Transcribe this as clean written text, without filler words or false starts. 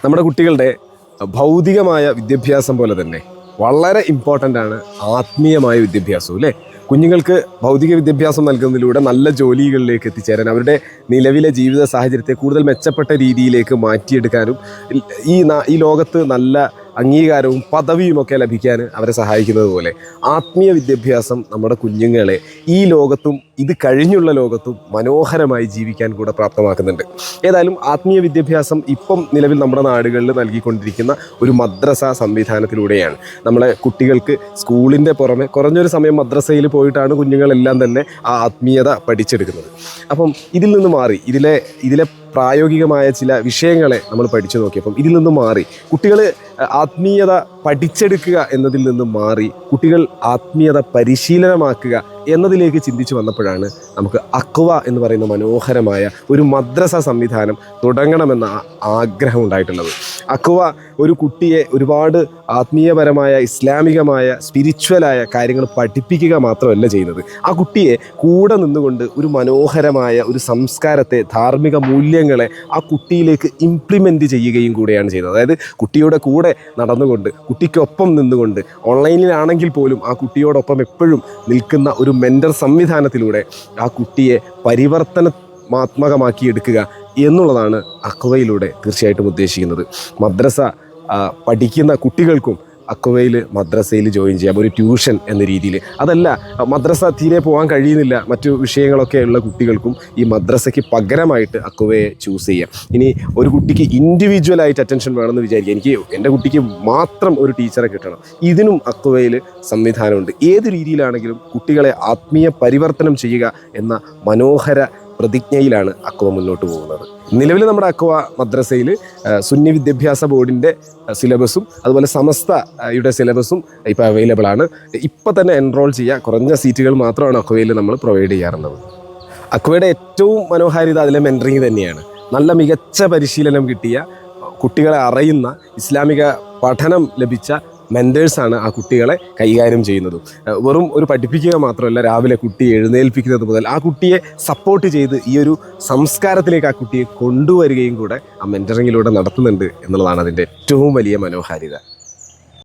നമ്മുടെ കുട്ടികളുടെ ഭൗതികമായ വിദ്യാഭ്യാസം പോലെ തന്നെ വളരെ ഇമ്പോർട്ടൻ്റ് ആണ് ആത്മീയമായ വിദ്യാഭ്യാസവും അല്ലേ. കുഞ്ഞുങ്ങൾക്ക് ഭൗതിക വിദ്യാഭ്യാസം നൽകുന്നതിലൂടെ നല്ല ജോലികളിലേക്ക് എത്തിച്ചേരാൻ, അവരുടെ നിലവിലെ ജീവിത സാഹചര്യത്തെ കൂടുതൽ മെച്ചപ്പെട്ട രീതിയിലേക്ക് മാറ്റിയെടുക്കാനും ഈ ലോകത്ത് നല്ല അംഗീകാരവും പദവിയുമൊക്കെ ലഭിക്കാൻ അവരെ സഹായിക്കുന്നത് പോലെ ആത്മീയ വിദ്യാഭ്യാസം നമ്മുടെ കുഞ്ഞുങ്ങളെ ഈ ലോകത്തും ഇത് കഴിഞ്ഞുള്ള ലോകത്തും മനോഹരമായി ജീവിക്കാൻ കൂടെ പ്രാപ്തമാക്കുന്നുണ്ട്. ഏതായാലും ആത്മീയ വിദ്യാഭ്യാസം ഇപ്പം നിലവിൽ നമ്മുടെ നാടുകളിൽ നൽകിക്കൊണ്ടിരിക്കുന്ന ഒരു മദ്രസ സംവിധാനത്തിലൂടെയാണ്. നമ്മളെ കുട്ടികൾക്ക് സ്കൂളിൻ്റെ പുറമെ കുറഞ്ഞൊരു സമയം മദ്രസയിൽ പോയിട്ടാണ് കുഞ്ഞുങ്ങളെല്ലാം തന്നെ ആ ആത്മീയത പഠിച്ചെടുക്കുന്നത്. അപ്പം ഇതിൽ നിന്ന് മാറി ഇതിലെ പ്രായോഗികമായ ചില വിഷയങ്ങളെ നമ്മൾ പഠിച്ചു നോക്കിയപ്പം ഇതിൽ നിന്ന് മാറി കുട്ടികൾ ആത്മീയത പഠിച്ചെടുക്കുക എന്നതിൽ നിന്ന് മാറി കുട്ടികൾ ആത്മീയത പരിശീലനമാക്കുക എന്നതിലേക്ക് ചിന്തിച്ചു വന്നപ്പോഴാണ് നമുക്ക് അക്വ എന്ന് പറയുന്ന മനോഹരമായ ഒരു മദ്രസ സംവിധാനം തുടങ്ങണമെന്ന ആഗ്രഹം ഉണ്ടായിട്ടുള്ളത്. അക്വ ഒരു കുട്ടിയെ ഒരുപാട് ആത്മീയപരമായ ഇസ്ലാമികമായ സ്പിരിച്വലായ കാര്യങ്ങൾ പഠിപ്പിക്കുക മാത്രമല്ല ചെയ്യുന്നത്, ആ കുട്ടിയെ കൂടെ നിന്നുകൊണ്ട് ഒരു മനോഹരമായ ഒരു സംസ്കാരത്തെ, ധാർമ്മിക മൂല്യങ്ങളെ ആ കുട്ടിയിലേക്ക് ഇംപ്ലിമെൻ്റ് ചെയ്യുകയും കൂടെയാണ് ചെയ്യുന്നത്. അതായത് കുട്ടിയുടെ കൂടെ നടന്നുകൊണ്ട്, കുട്ടിക്കൊപ്പം നിന്നുകൊണ്ട്, ഓൺലൈനിലാണെങ്കിൽ പോലും ആ കുട്ടിയോടൊപ്പം എപ്പോഴും നിൽക്കുന്ന ഒരു മെൻ്റർ സംവിധാനത്തിലൂടെ ആ കുട്ടിയെ പരിവർത്തനാത്മകമാക്കി എടുക്കുക എന്നുള്ളതാണ് അക്വയിലൂടെ തീർച്ചയായിട്ടും ഉദ്ദേശിക്കുന്നത്. മദ്രസ പഠിക്കുന്ന കുട്ടികൾക്കും അക്വയിൽ മദ്രസയിൽ ജോയിൻ ചെയ്യാം, ഒരു ട്യൂഷൻ എന്ന രീതിയിൽ. അതല്ല, മദ്രസ തീരെ പോകാൻ കഴിയുന്നില്ല, മറ്റു വിഷയങ്ങളൊക്കെ ഉള്ള കുട്ടികൾക്കും ഈ മദ്രസയ്ക്ക് പകരമായിട്ട് അക്വയെ ചൂസ് ചെയ്യാം. ഇനി ഒരു കുട്ടിക്ക് ഇൻഡിവിജ്വലായിട്ട് അറ്റൻഷൻ വേണമെന്ന് വിചാരിക്കുക, എൻ്റെ കുട്ടിക്ക് മാത്രം ഒരു ടീച്ചറെ കിട്ടണം, ഇതിനും അക്വയിൽ സംവിധാനമുണ്ട്. ഏത് രീതിയിലാണെങ്കിലും കുട്ടികളെ ആത്മീയ പരിവർത്തനം ചെയ്യുക എന്ന മനോഹര പ്രതിജ്ഞയിലാണ് അക്വ മുന്നോട്ട് പോകുന്നത്. നിലവിൽ നമ്മുടെ അക്വ മദ്രസയിൽ സുന്നി വിദ്യാഭ്യാസ ബോർഡിൻ്റെ സിലബസും അതുപോലെ സമസ്തയുടെ സിലബസും ഇപ്പോൾ അവൈലബിൾ ആണ്. ഇപ്പോൾ തന്നെ എൻറോൾ ചെയ്യുക, കുറഞ്ഞ സീറ്റുകൾ മാത്രമാണ് അക്വയിൽ നമ്മൾ പ്രൊവൈഡ് ചെയ്യാറുള്ളത്. അക്വയുടെ ഏറ്റവും മനോഹാരിത അതിലെ മെൻറ്ററിങ് തന്നെയാണ്. നല്ല മികച്ച പരിശീലനം കിട്ടിയ, കുട്ടികളെ അറിയുന്ന, ഇസ്ലാമിക പഠനം ലഭിച്ച മെൻറ്റേഴ്സാണ് ആ കുട്ടികളെ കൈകാര്യം ചെയ്യുന്നതും. വെറും ഒരു പഠിപ്പിക്കുക മാത്രമല്ല, രാവിലെ കുട്ടിയെ എഴുന്നേൽപ്പിക്കുന്നത് മുതൽ ആ കുട്ടിയെ സപ്പോർട്ട് ചെയ്ത് ഈ ഒരു സംസ്കാരത്തിലേക്ക് ആ കുട്ടിയെ കൊണ്ടുവരികയും കൂടെ ആ മെൻറ്ററിങ്ങിലൂടെ നടത്തുന്നുണ്ട് എന്നുള്ളതാണ് അതിൻ്റെ ഏറ്റവും വലിയ മനോഹാരിത.